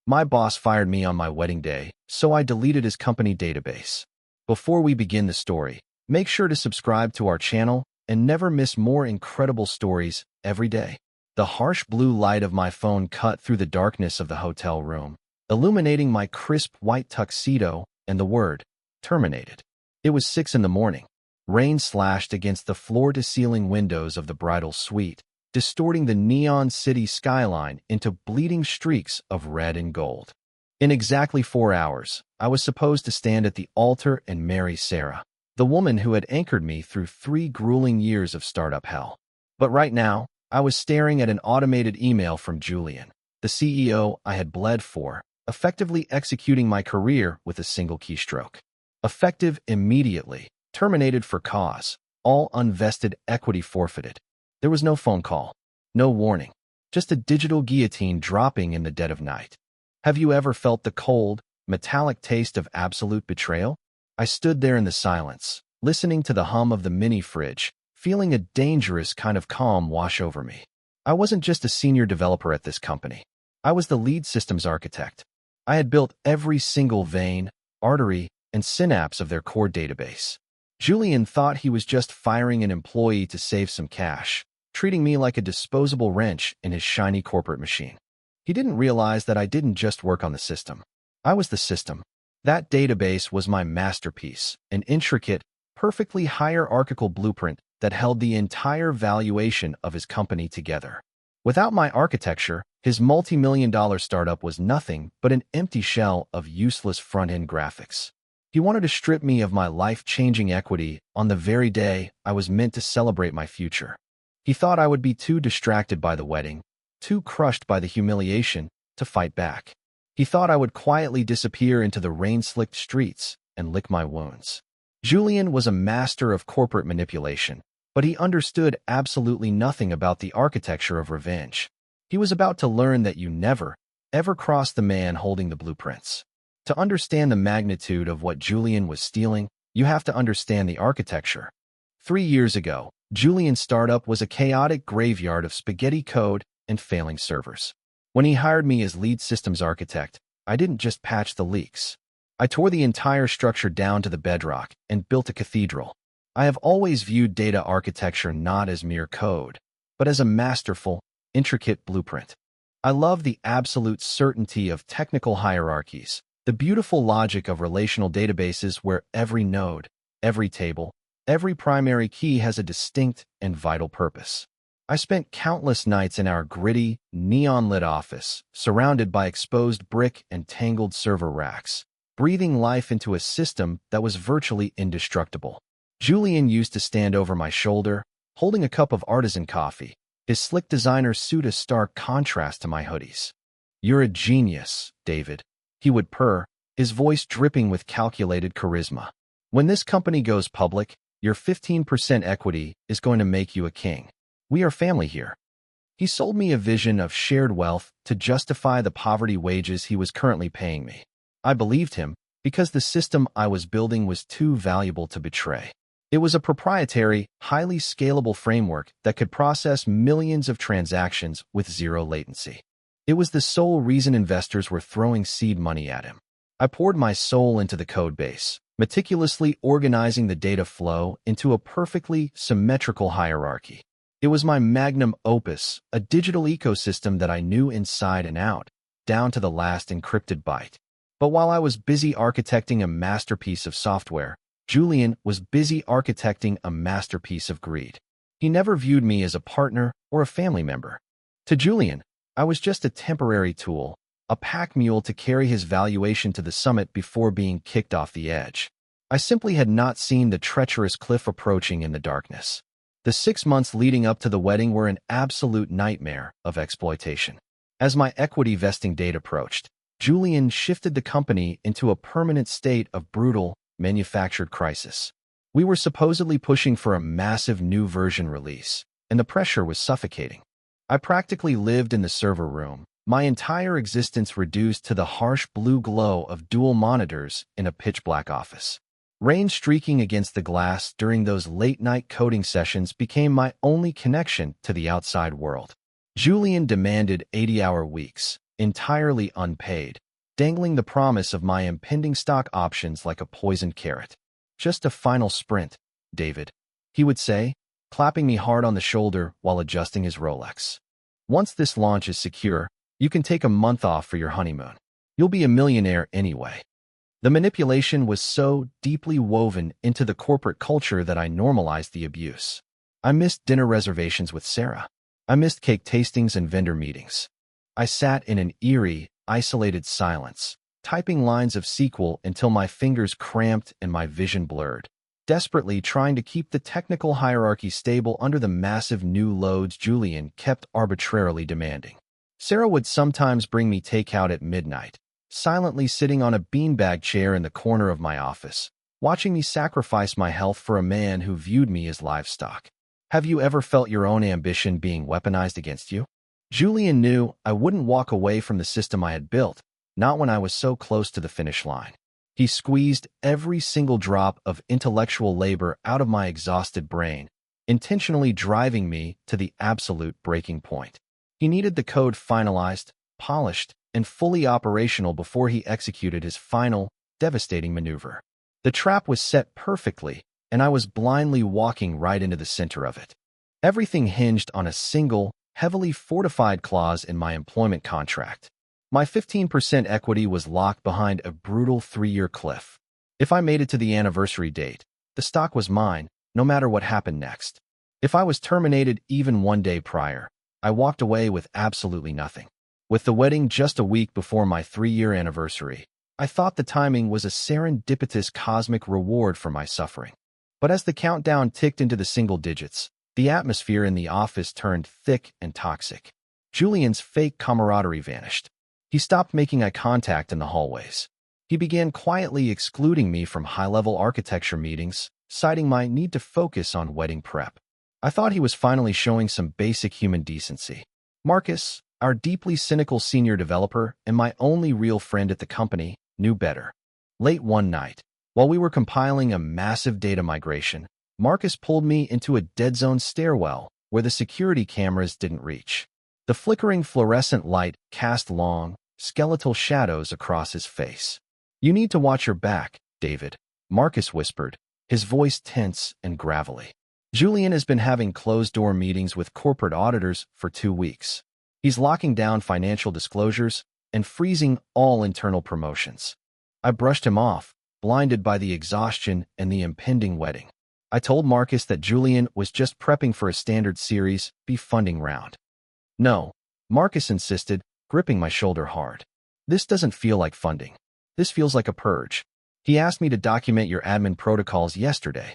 My boss fired me on my wedding day, so I deleted his company database. Before we begin the story, make sure to subscribe to our channel and never miss more incredible stories every day. The harsh blue light of my phone cut through the darkness of the hotel room, illuminating my crisp white tuxedo and the word, terminated. It was 6 in the morning. Rain slashed against the floor-to-ceiling windows of the bridal suite, distorting the neon city skyline into bleeding streaks of red and gold. In exactly 4 hours, I was supposed to stand at the altar and marry Sarah, the woman who had anchored me through 3 grueling years of startup hell. But right now, I was staring at an automated email from Julian, the CEO I had bled for, effectively executing my career with a single keystroke. Effective immediately, terminated for cause, all unvested equity forfeited. There was no phone call, no warning, just a digital guillotine dropping in the dead of night. Have you ever felt the cold, metallic taste of absolute betrayal? I stood there in the silence, listening to the hum of the mini fridge, feeling a dangerous kind of calm wash over me. I wasn't just a senior developer at this company. I was the lead systems architect. I had built every single vein, artery, and synapse of their core database. Julian thought he was just firing an employee to save some cash, treating me like a disposable wrench in his shiny corporate machine. He didn't realize that I didn't just work on the system. I was the system. That database was my masterpiece, an intricate, perfectly hierarchical blueprint that held the entire valuation of his company together. Without my architecture, his multi-million-dollar startup was nothing but an empty shell of useless front-end graphics. He wanted to strip me of my life-changing equity on the very day I was meant to celebrate my future. He thought I would be too distracted by the wedding, too crushed by the humiliation, to fight back. He thought I would quietly disappear into the rain-slicked streets and lick my wounds. Julian was a master of corporate manipulation, but he understood absolutely nothing about the architecture of revenge. He was about to learn that you never, ever cross the man holding the blueprints. To understand the magnitude of what Julian was stealing, you have to understand the architecture. 3 years ago, Julian's startup was a chaotic graveyard of spaghetti code and failing servers. When he hired me as lead systems architect, I didn't just patch the leaks. I tore the entire structure down to the bedrock and built a cathedral. I have always viewed data architecture not as mere code, but as a masterful, intricate blueprint. I love the absolute certainty of technical hierarchies, the beautiful logic of relational databases where every node, every table, every primary key has a distinct and vital purpose. I spent countless nights in our gritty, neon-lit office, surrounded by exposed brick and tangled server racks, breathing life into a system that was virtually indestructible. Julian used to stand over my shoulder, holding a cup of artisan coffee, his slick designer suit a stark contrast to my hoodies. "You're a genius, David," he would purr, his voice dripping with calculated charisma. "When this company goes public, your 15% equity is going to make you a king. We are family here." He sold me a vision of shared wealth to justify the poverty wages he was currently paying me. I believed him because the system I was building was too valuable to betray. It was a proprietary, highly scalable framework that could process millions of transactions with zero latency. It was the sole reason investors were throwing seed money at him. I poured my soul into the code base, meticulously organizing the data flow into a perfectly symmetrical hierarchy. It was my magnum opus, a digital ecosystem that I knew inside and out, down to the last encrypted byte. But while I was busy architecting a masterpiece of software, Julian was busy architecting a masterpiece of greed. He never viewed me as a partner or a family member. To Julian, I was just a temporary tool, a pack mule to carry his valuation to the summit before being kicked off the edge. I simply had not seen the treacherous cliff approaching in the darkness. The 6 months leading up to the wedding were an absolute nightmare of exploitation. As my equity vesting date approached, Julian shifted the company into a permanent state of brutal, manufactured crisis. We were supposedly pushing for a massive new version release, and the pressure was suffocating. I practically lived in the server room, my entire existence reduced to the harsh blue glow of dual monitors in a pitch-black office. Rain streaking against the glass during those late-night coding sessions became my only connection to the outside world. Julian demanded 80-hour weeks, entirely unpaid, dangling the promise of my impending stock options like a poisoned carrot. "Just a final sprint, David," he would say, clapping me hard on the shoulder while adjusting his Rolex. "Once this launch is secure, you can take a month off for your honeymoon. You'll be a millionaire anyway." The manipulation was so deeply woven into the corporate culture that I normalized the abuse. I missed dinner reservations with Sarah. I missed cake tastings and vendor meetings. I sat in an eerie, isolated silence, typing lines of SQL until my fingers cramped and my vision blurred, desperately trying to keep the technical hierarchy stable under the massive new loads Julian kept arbitrarily demanding. Sarah would sometimes bring me takeout at midnight, silently sitting on a beanbag chair in the corner of my office, watching me sacrifice my health for a man who viewed me as livestock. Have you ever felt your own ambition being weaponized against you? Julian knew I wouldn't walk away from the system I had built, not when I was so close to the finish line. He squeezed every single drop of intellectual labor out of my exhausted brain, intentionally driving me to the absolute breaking point. He needed the code finalized, polished, and fully operational before he executed his final, devastating maneuver. The trap was set perfectly, and I was blindly walking right into the center of it. Everything hinged on a single, heavily fortified clause in my employment contract. My 15% equity was locked behind a brutal 3-year cliff. If I made it to the anniversary date, the stock was mine, no matter what happened next. If I was terminated even one day prior, I walked away with absolutely nothing. With the wedding just a week before my 3-year anniversary, I thought the timing was a serendipitous cosmic reward for my suffering. But as the countdown ticked into the single digits, the atmosphere in the office turned thick and toxic. Julian's fake camaraderie vanished. He stopped making eye contact in the hallways. He began quietly excluding me from high-level architecture meetings, citing my need to focus on wedding prep. I thought he was finally showing some basic human decency. Marcus, our deeply cynical senior developer and my only real friend at the company, knew better. Late one night, while we were compiling a massive data migration, Marcus pulled me into a dead-zone stairwell where the security cameras didn't reach. The flickering fluorescent light cast long, skeletal shadows across his face. "You need to watch your back, David," Marcus whispered, his voice tense and gravelly. "Julian has been having closed-door meetings with corporate auditors for 2 weeks. He's locking down financial disclosures and freezing all internal promotions." I brushed him off, blinded by the exhaustion and the impending wedding. I told Marcus that Julian was just prepping for a standard Series B funding round. "No," Marcus insisted, gripping my shoulder hard. "This doesn't feel like funding. This feels like a purge. He asked me to document your admin protocols yesterday."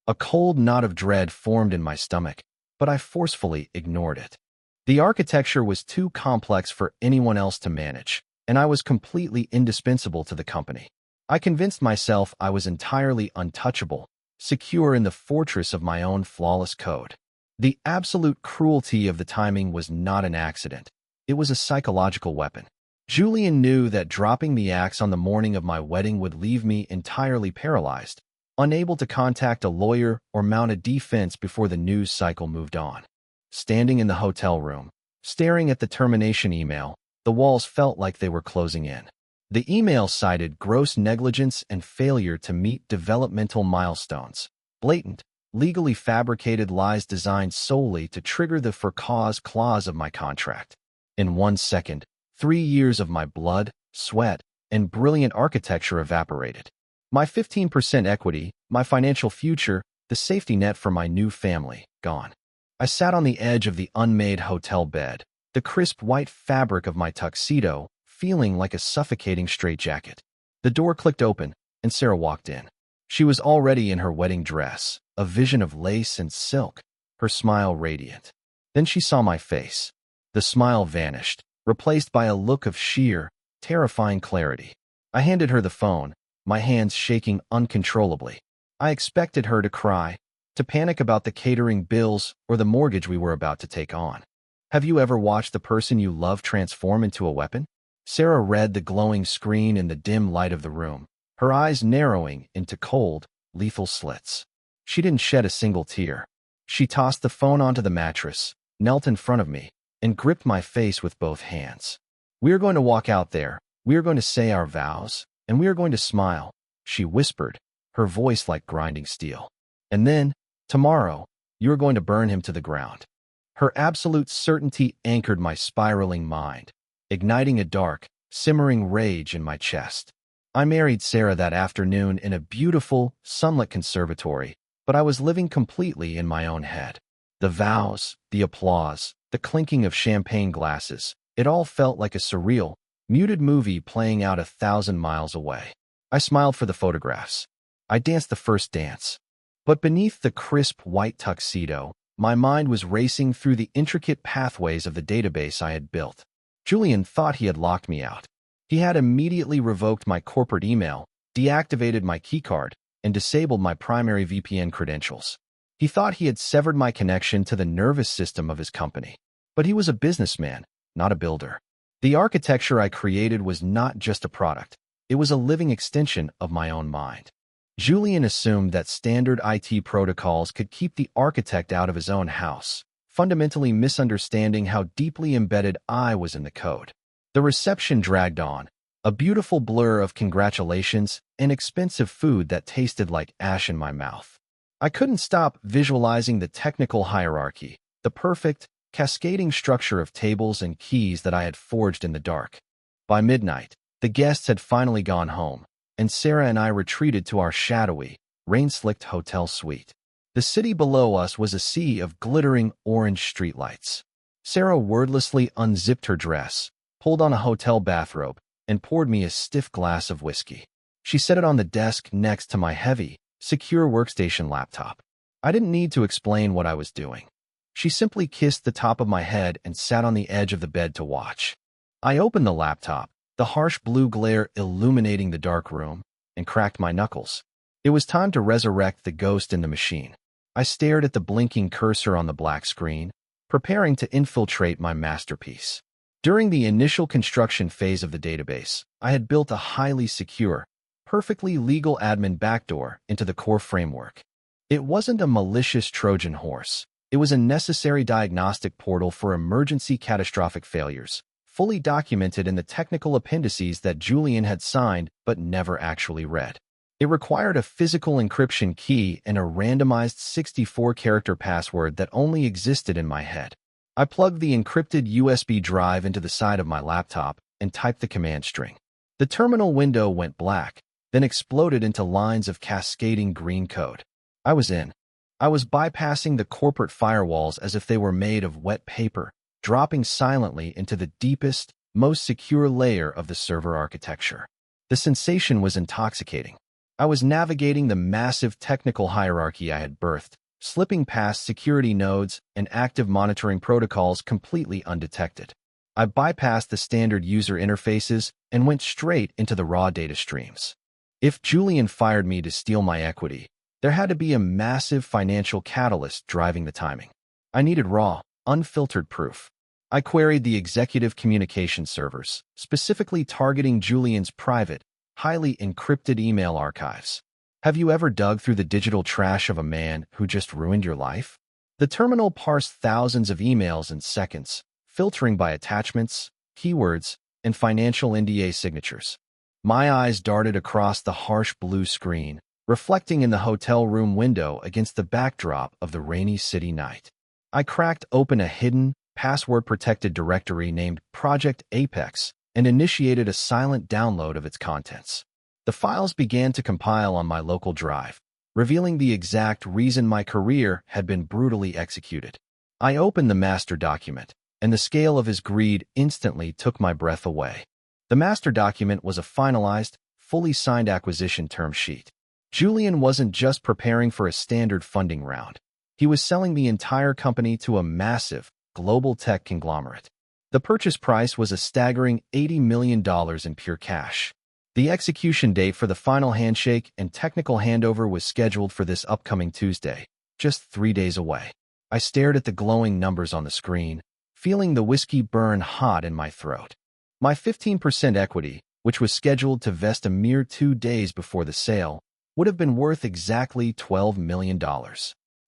A cold knot of dread formed in my stomach, but I forcefully ignored it. The architecture was too complex for anyone else to manage, and I was completely indispensable to the company. I convinced myself I was entirely untouchable, secure in the fortress of my own flawless code. The absolute cruelty of the timing was not an accident. It was a psychological weapon. Julian knew that dropping the axe on the morning of my wedding would leave me entirely paralyzed, unable to contact a lawyer or mount a defense before the news cycle moved on. Standing in the hotel room, staring at the termination email, the walls felt like they were closing in. The email cited gross negligence and failure to meet developmental milestones, blatant, legally fabricated lies designed solely to trigger the for cause clause of my contract. In 1 second, 3 years of my blood, sweat, and brilliant architecture evaporated. My 15% equity, my financial future, the safety net for my new family, gone. I sat on the edge of the unmade hotel bed, the crisp white fabric of my tuxedo feeling like a suffocating straitjacket. The door clicked open, and Sarah walked in. She was already in her wedding dress, a vision of lace and silk, her smile radiant. Then she saw my face. The smile vanished, replaced by a look of sheer, terrifying clarity. I handed her the phone, my hands shaking uncontrollably. I expected her to cry, to panic about the catering bills or the mortgage we were about to take on. Have you ever watched the person you love transform into a weapon? Sarah read the glowing screen in the dim light of the room, her eyes narrowing into cold, lethal slits. She didn't shed a single tear. She tossed the phone onto the mattress, knelt in front of me, and gripped my face with both hands. We are going to walk out there, we are going to say our vows, and we are going to smile, she whispered, her voice like grinding steel. And then, tomorrow, you are going to burn him to the ground. Her absolute certainty anchored my spiraling mind, igniting a dark, simmering rage in my chest. I married Sarah that afternoon in a beautiful, sunlit conservatory, but I was living completely in my own head. The vows, the applause, the clinking of champagne glasses, it all felt like a surreal, muted movie playing out 1,000 miles away. I smiled for the photographs. I danced the first dance. But beneath the crisp white tuxedo, my mind was racing through the intricate pathways of the database I had built. Julian thought he had locked me out. He had immediately revoked my corporate email, deactivated my keycard, and disabled my primary VPN credentials. He thought he had severed my connection to the nervous system of his company. But he was a businessman, not a builder. The architecture I created was not just a product. It was a living extension of my own mind. Julian assumed that standard IT protocols could keep the architect out of his own house, fundamentally misunderstanding how deeply embedded I was in the code. The reception dragged on, a beautiful blur of congratulations and expensive food that tasted like ash in my mouth. I couldn't stop visualizing the technical hierarchy, the perfect, cascading structure of tables and keys that I had forged in the dark. By midnight, the guests had finally gone home, and Sarah and I retreated to our shadowy, rain-slicked hotel suite. The city below us was a sea of glittering orange streetlights. Sarah wordlessly unzipped her dress, pulled on a hotel bathrobe, and poured me a stiff glass of whiskey. She set it on the desk next to my heavy, secure workstation laptop. I didn't need to explain what I was doing. She simply kissed the top of my head and sat on the edge of the bed to watch. I opened the laptop, the harsh blue glare illuminating the dark room, and cracked my knuckles. It was time to resurrect the ghost in the machine. I stared at the blinking cursor on the black screen, preparing to infiltrate my masterpiece. During the initial construction phase of the database, I had built a highly secure, perfectly legal admin backdoor into the core framework. It wasn't a malicious Trojan horse. It was a necessary diagnostic portal for emergency catastrophic failures, fully documented in the technical appendices that Julian had signed but never actually read. It required a physical encryption key and a randomized 64-character password that only existed in my head. I plugged the encrypted USB drive into the side of my laptop and typed the command string. The terminal window went black, then exploded into lines of cascading green code. I was in. I was bypassing the corporate firewalls as if they were made of wet paper, dropping silently into the deepest, most secure layer of the server architecture. The sensation was intoxicating. I was navigating the massive technical hierarchy I had birthed, slipping past security nodes and active monitoring protocols completely undetected. I bypassed the standard user interfaces and went straight into the raw data streams. If Julian fired me to steal my equity, there had to be a massive financial catalyst driving the timing. I needed raw, unfiltered proof. I queried the executive communication servers, specifically targeting Julian's private, highly encrypted email archives. Have you ever dug through the digital trash of a man who just ruined your life? The terminal parsed thousands of emails in seconds, filtering by attachments, keywords, and financial NDA signatures. My eyes darted across the harsh blue screen, reflecting in the hotel room window against the backdrop of the rainy city night. I cracked open a hidden, password-protected directory named Project Apex and initiated a silent download of its contents. The files began to compile on my local drive, revealing the exact reason my career had been brutally executed. I opened the master document, and the scale of his greed instantly took my breath away. The master document was a finalized, fully signed acquisition term sheet. Julian wasn't just preparing for a standard funding round. He was selling the entire company to a massive, global tech conglomerate. The purchase price was a staggering $80 million in pure cash. The execution date for the final handshake and technical handover was scheduled for this upcoming Tuesday, just 3 days away. I stared at the glowing numbers on the screen, feeling the whiskey burn hot in my throat. My 15% equity, which was scheduled to vest a mere 2 days before the sale, would have been worth exactly $12 million.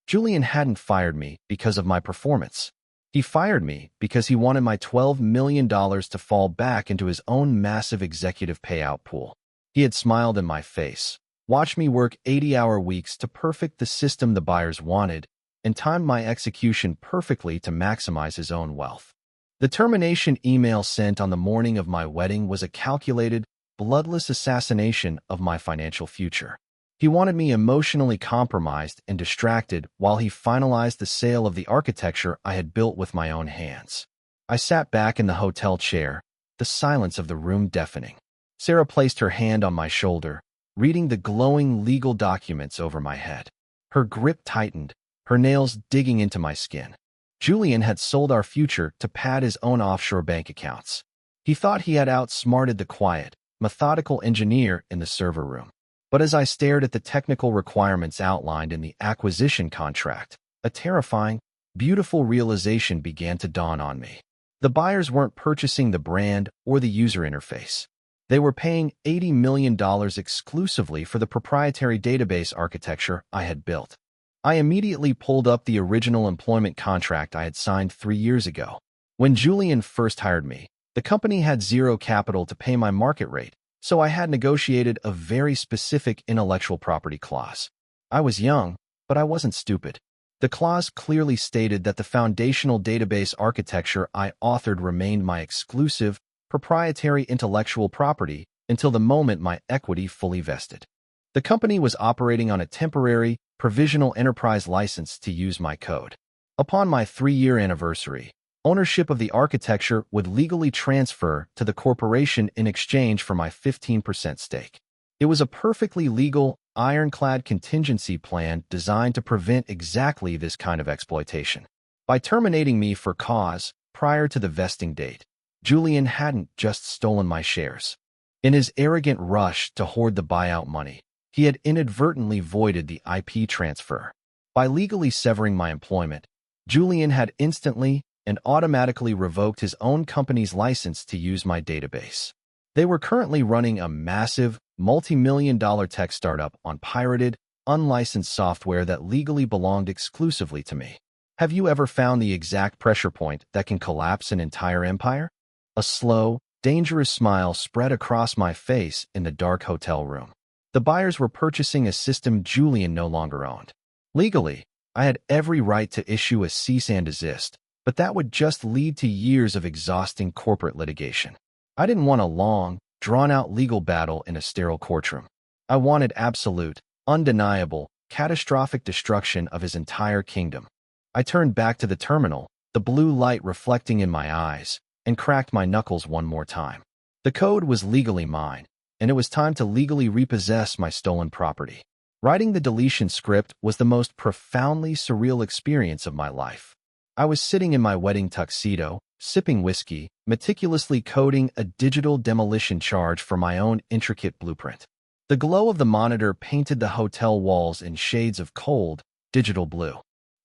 Julian hadn't fired me because of my performance. He fired me because he wanted my $12 million to fall back into his own massive executive payout pool. He had smiled in my face, watched me work 80-hour weeks to perfect the system the buyers wanted, and timed my execution perfectly to maximize his own wealth. The termination email sent on the morning of my wedding was a calculated, bloodless assassination of my financial future. He wanted me emotionally compromised and distracted while he finalized the sale of the architecture I had built with my own hands. I sat back in the hotel chair, the silence of the room deafening. Sarah placed her hand on my shoulder, reading the glowing legal documents over my head. Her grip tightened, her nails digging into my skin. Julian had sold our future to pad his own offshore bank accounts. He thought he had outsmarted the quiet, methodical engineer in the server room. But as I stared at the technical requirements outlined in the acquisition contract, a terrifying, beautiful realization began to dawn on me. The buyers weren't purchasing the brand or the user interface. They were paying $80 million exclusively for the proprietary database architecture I had built. I immediately pulled up the original employment contract I had signed 3 years ago. When Julian first hired me, the company had zero capital to pay my market rate, so I had negotiated a very specific intellectual property clause. I was young, but I wasn't stupid. The clause clearly stated that the foundational database architecture I authored remained my exclusive, proprietary intellectual property until the moment my equity fully vested. The company was operating on a temporary, provisional enterprise license to use my code. Upon my 3-year anniversary, ownership of the architecture would legally transfer to the corporation in exchange for my 15% stake. It was a perfectly legal, ironclad contingency plan designed to prevent exactly this kind of exploitation. By terminating me for cause prior to the vesting date, Julian hadn't just stolen my shares. In his arrogant rush to hoard the buyout money, he had inadvertently voided the IP transfer. By legally severing my employment, Julian had instantly and automatically revoked his own company's license to use my database. They were currently running a massive, multi-million-dollar tech startup on pirated, unlicensed software that legally belonged exclusively to me. Have you ever found the exact pressure point that can collapse an entire empire? A slow, dangerous smile spread across my face in the dark hotel room. The buyers were purchasing a system Julian no longer owned. Legally, I had every right to issue a cease and desist, but that would just lead to years of exhausting corporate litigation. I didn't want a long, drawn-out legal battle in a sterile courtroom. I wanted absolute, undeniable, catastrophic destruction of his entire kingdom. I turned back to the terminal, the blue light reflecting in my eyes, and cracked my knuckles one more time. The code was legally mine, and it was time to legally repossess my stolen property. Writing the deletion script was the most profoundly surreal experience of my life. I was sitting in my wedding tuxedo, sipping whiskey, meticulously coding a digital demolition charge for my own intricate blueprint. The glow of the monitor painted the hotel walls in shades of cold, digital blue.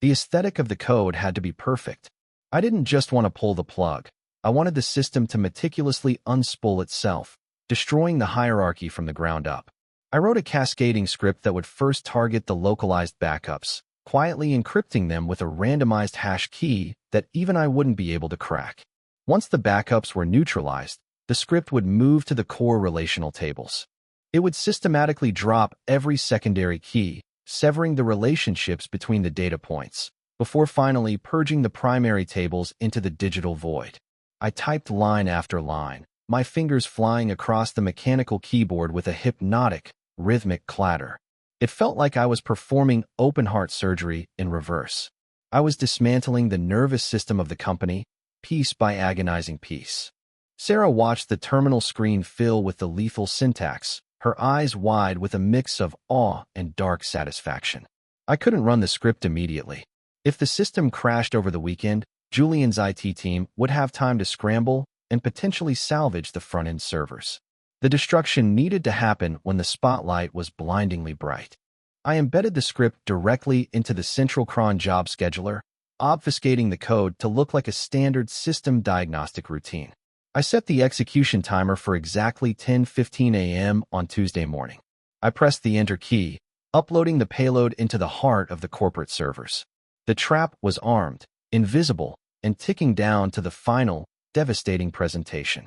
The aesthetic of the code had to be perfect. I didn't just want to pull the plug. I wanted the system to meticulously unspool itself, destroying the hierarchy from the ground up. I wrote a cascading script that would first target the localized backups, quietly encrypting them with a randomized hash key that even I wouldn't be able to crack. Once the backups were neutralized, the script would move to the core relational tables. It would systematically drop every secondary key, severing the relationships between the data points, before finally purging the primary tables into the digital void. I typed line after line, my fingers flying across the mechanical keyboard with a hypnotic, rhythmic clatter. It felt like I was performing open-heart surgery in reverse. I was dismantling the nervous system of the company, piece by agonizing piece. Sarah watched the terminal screen fill with the lethal syntax, her eyes wide with a mix of awe and dark satisfaction. I couldn't run the script immediately. If the system crashed over the weekend, Julian's IT team would have time to scramble and potentially salvage the front-end servers. The destruction needed to happen when the spotlight was blindingly bright. I embedded the script directly into the central cron job scheduler, obfuscating the code to look like a standard system diagnostic routine. I set the execution timer for exactly 10:15 a.m. on Tuesday morning. I pressed the enter key, uploading the payload into the heart of the corporate servers. The trap was armed, invisible, and ticking down to the final, devastating presentation.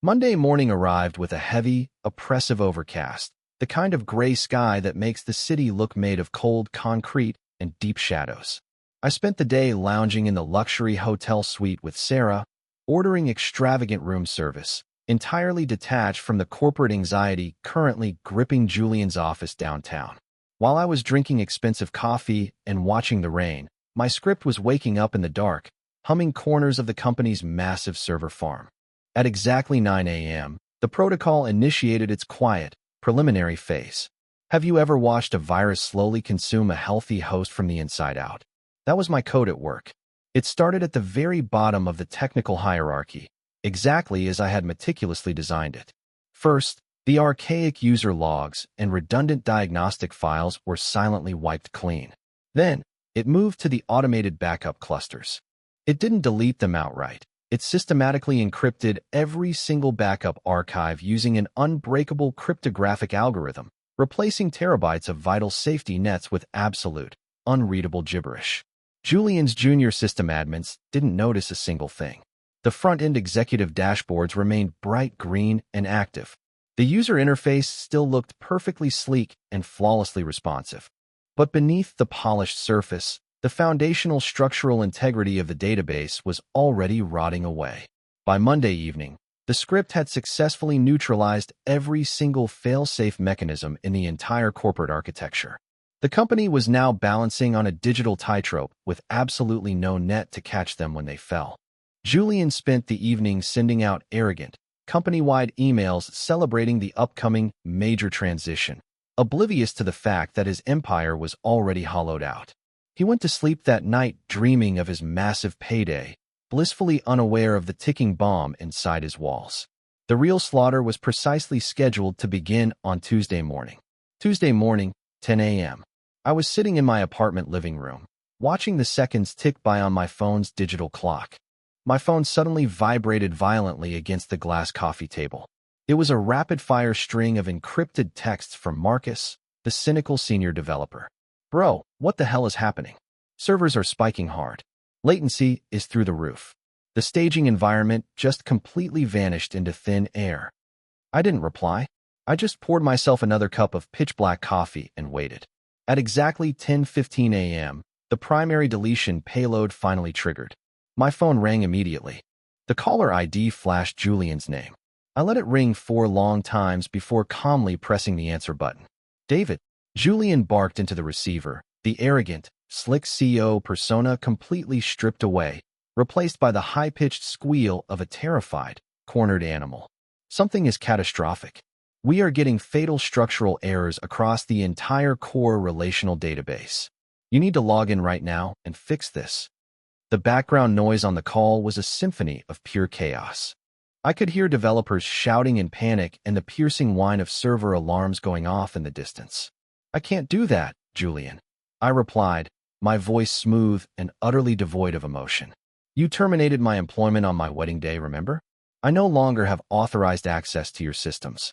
Monday morning arrived with a heavy, oppressive overcast, the kind of gray sky that makes the city look made of cold concrete and deep shadows. I spent the day lounging in the luxury hotel suite with Sarah, ordering extravagant room service, entirely detached from the corporate anxiety currently gripping Julian's office downtown. While I was drinking expensive coffee and watching the rain, my script was waking up in the dark, humming corners of the company's massive server farm. At exactly 9 a.m., the protocol initiated its quiet, preliminary phase. Have you ever watched a virus slowly consume a healthy host from the inside out? That was my code at work. It started at the very bottom of the technical hierarchy, exactly as I had meticulously designed it. First, the archaic user logs and redundant diagnostic files were silently wiped clean. Then, it moved to the automated backup clusters. It didn't delete them outright. It systematically encrypted every single backup archive using an unbreakable cryptographic algorithm, replacing terabytes of vital safety nets with absolute, unreadable gibberish. Julian's junior system admins didn't notice a single thing. The front-end executive dashboards remained bright green and active. The user interface still looked perfectly sleek and flawlessly responsive. But beneath the polished surface, the foundational structural integrity of the database was already rotting away. By Monday evening, the script had successfully neutralized every single fail-safe mechanism in the entire corporate architecture. The company was now balancing on a digital tightrope with absolutely no net to catch them when they fell. Julian spent the evening sending out arrogant, company-wide emails celebrating the upcoming major transition, oblivious to the fact that his empire was already hollowed out. He went to sleep that night dreaming of his massive payday, blissfully unaware of the ticking bomb inside his walls. The real slaughter was precisely scheduled to begin on Tuesday morning. Tuesday morning, 10 a.m. I was sitting in my apartment living room, watching the seconds tick by on my phone's digital clock. My phone suddenly vibrated violently against the glass coffee table. It was a rapid-fire string of encrypted texts from Marcus, the cynical senior developer. Bro, what the hell is happening? Servers are spiking hard. Latency is through the roof. The staging environment just completely vanished into thin air. I didn't reply. I just poured myself another cup of pitch-black coffee and waited. At exactly 10:15 a.m., the primary deletion payload finally triggered. My phone rang immediately. The caller ID flashed Julian's name. I let it ring 4 long times before calmly pressing the answer button. David. Julian barked into the receiver, the arrogant, slick CEO persona completely stripped away, replaced by the high-pitched squeal of a terrified, cornered animal. Something is catastrophic. We are getting fatal structural errors across the entire core relational database. You need to log in right now and fix this. The background noise on the call was a symphony of pure chaos. I could hear developers shouting in panic and the piercing whine of server alarms going off in the distance. I can't do that, Julian. I replied, my voice smooth and utterly devoid of emotion. You terminated my employment on my wedding day, remember? I no longer have authorized access to your systems.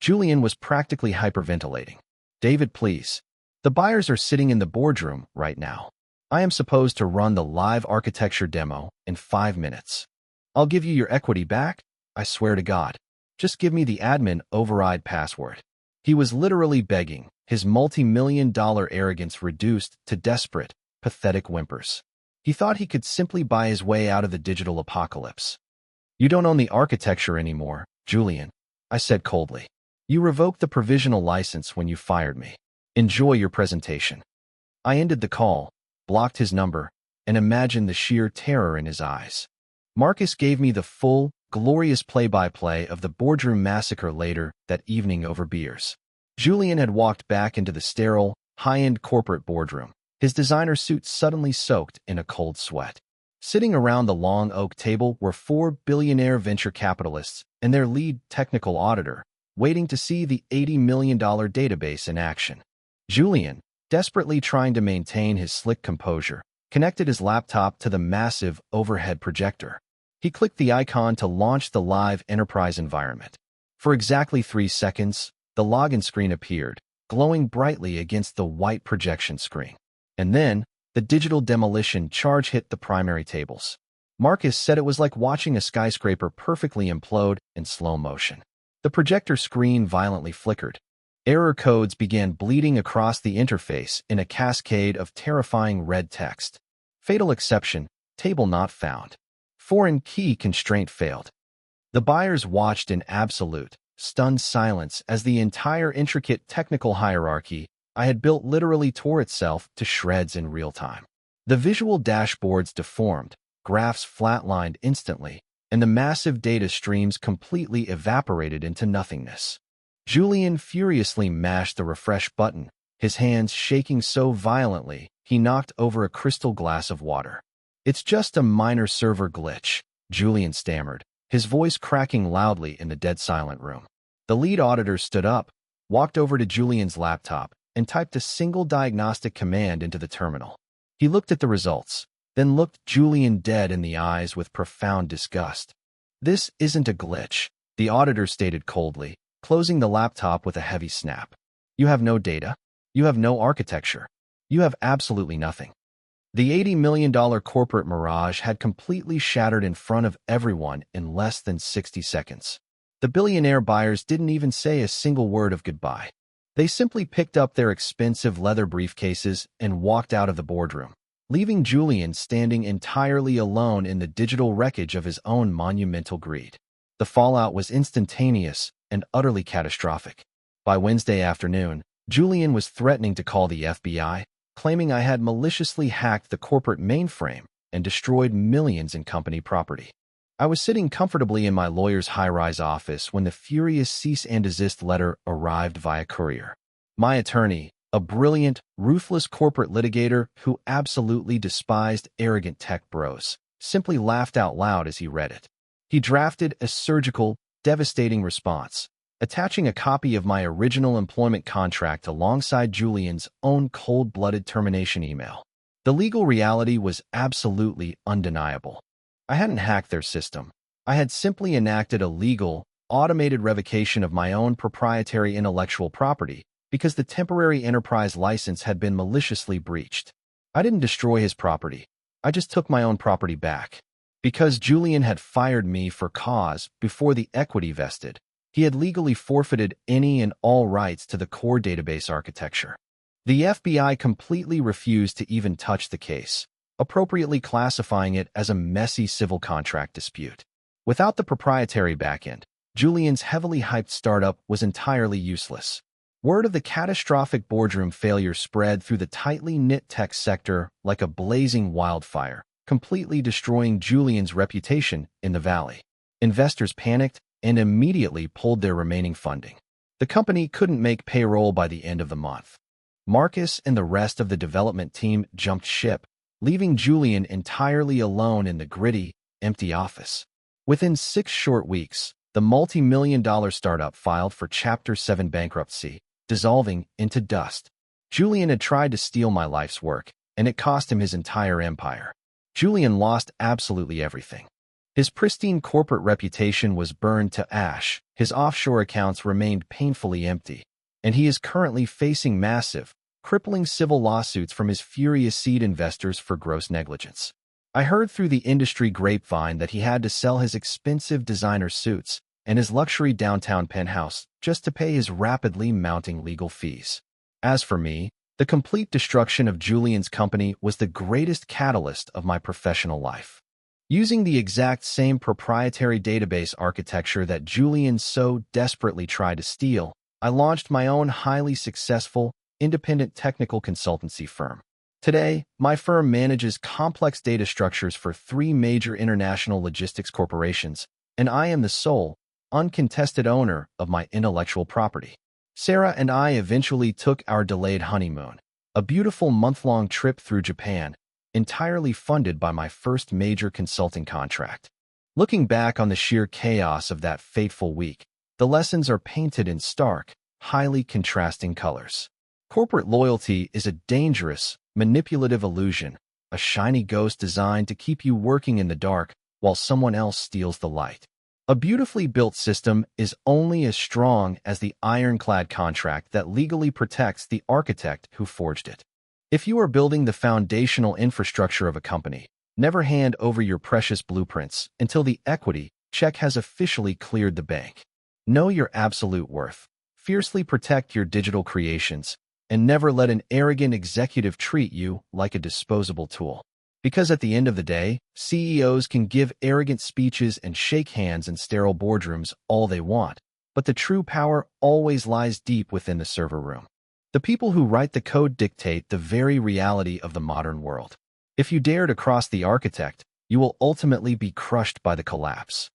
Julian was practically hyperventilating. David, please. The buyers are sitting in the boardroom right now. I am supposed to run the live architecture demo in 5 minutes. I'll give you your equity back, I swear to God. Just give me the admin override password. He was literally begging, his multi-million-dollar arrogance reduced to desperate, pathetic whimpers. He thought he could simply buy his way out of the digital apocalypse. You don't own the architecture anymore, Julian, I said coldly. You revoked the provisional license when you fired me. Enjoy your presentation. I ended the call, blocked his number, and imagined the sheer terror in his eyes. Marcus gave me the full, glorious play-by-play of the boardroom massacre later that evening over beers. Julian had walked back into the sterile, high-end corporate boardroom, his designer suit suddenly soaked in a cold sweat. Sitting around the long oak table were 4 billionaire venture capitalists and their lead technical auditor, waiting to see the $80 million database in action. Julian, desperately trying to maintain his slick composure, connected his laptop to the massive overhead projector. He clicked the icon to launch the live enterprise environment. For exactly 3 seconds, the login screen appeared, glowing brightly against the white projection screen. And then, the digital demolition charge hit the primary tables. Marcus said it was like watching a skyscraper perfectly implode in slow motion. The projector screen violently flickered. Error codes began bleeding across the interface in a cascade of terrifying red text. Fatal exception, table not found. Foreign key constraint failed. The buyers watched in absolute, stunned silence as the entire intricate technical hierarchy I had built literally tore itself to shreds in real time. The visual dashboards deformed, graphs flatlined instantly, and the massive data streams completely evaporated into nothingness. Julian furiously mashed the refresh button, his hands shaking so violently he knocked over a crystal glass of water. "It's just a minor server glitch," Julian stammered, his voice cracking loudly in the dead-silent room. The lead auditor stood up, walked over to Julian's laptop, and typed a single diagnostic command into the terminal. He looked at the results, then looked Julian dead in the eyes with profound disgust. "This isn't a glitch," the auditor stated coldly, closing the laptop with a heavy snap. "You have no data. You have no architecture. You have absolutely nothing." The $80 million corporate mirage had completely shattered in front of everyone in less than 60 seconds. The billionaire buyers didn't even say a single word of goodbye. They simply picked up their expensive leather briefcases and walked out of the boardroom, leaving Julian standing entirely alone in the digital wreckage of his own monumental greed. The fallout was instantaneous and utterly catastrophic. By Wednesday afternoon, Julian was threatening to call the FBI, claiming I had maliciously hacked the corporate mainframe and destroyed millions in company property. I was sitting comfortably in my lawyer's high-rise office when the furious cease and desist letter arrived via courier. My attorney, a brilliant, ruthless corporate litigator who absolutely despised arrogant tech bros, simply laughed out loud as he read it. He drafted a surgical, devastating response, attaching a copy of my original employment contract alongside Julian's own cold-blooded termination email. The legal reality was absolutely undeniable. I hadn't hacked their system. I had simply enacted a legal, automated revocation of my own proprietary intellectual property because the temporary enterprise license had been maliciously breached. I didn't destroy his property. I just took my own property back. Because Julian had fired me for cause before the equity vested, he had legally forfeited any and all rights to the core database architecture. The FBI completely refused to even touch the case, appropriately classifying it as a messy civil contract dispute. Without the proprietary backend, Julian's heavily hyped startup was entirely useless. Word of the catastrophic boardroom failure spread through the tightly knit tech sector like a blazing wildfire, completely destroying Julian's reputation in the valley. Investors panicked and immediately pulled their remaining funding. The company couldn't make payroll by the end of the month. Marcus and the rest of the development team jumped ship, leaving Julian entirely alone in the gritty, empty office. Within 6 short weeks, the multi-million-dollar startup filed for Chapter 7 bankruptcy, dissolving into dust. Julian had tried to steal my life's work, and it cost him his entire empire. Julian lost absolutely everything. His pristine corporate reputation was burned to ash, his offshore accounts remained painfully empty, and he is currently facing massive, crippling civil lawsuits from his furious seed investors for gross negligence. I heard through the industry grapevine that he had to sell his expensive designer suits and his luxury downtown penthouse just to pay his rapidly mounting legal fees. As for me, the complete destruction of Julian's company was the greatest catalyst of my professional life. Using the exact same proprietary database architecture that Julian so desperately tried to steal, I launched my own highly successful, independent technical consultancy firm. Today, my firm manages complex data structures for 3 major international logistics corporations, and I am the sole, uncontested owner of my intellectual property. Sarah and I eventually took our delayed honeymoon, a beautiful month-long trip through Japan, entirely funded by my first major consulting contract. Looking back on the sheer chaos of that fateful week, the lessons are painted in stark, highly contrasting colors. Corporate loyalty is a dangerous, manipulative illusion, a shiny ghost designed to keep you working in the dark while someone else steals the light. A beautifully built system is only as strong as the ironclad contract that legally protects the architect who forged it. If you are building the foundational infrastructure of a company, Never hand over your precious blueprints until the equity check has officially cleared the bank. Know your absolute worth. Fiercely protect your digital creations, and never let an arrogant executive treat you like a disposable tool. Because at the end of the day, CEOs can give arrogant speeches and shake hands in sterile boardrooms all they want, but the true power always lies deep within the server room. The people who write the code dictate the very reality of the modern world. If you dare to cross the architect, you will ultimately be crushed by the collapse.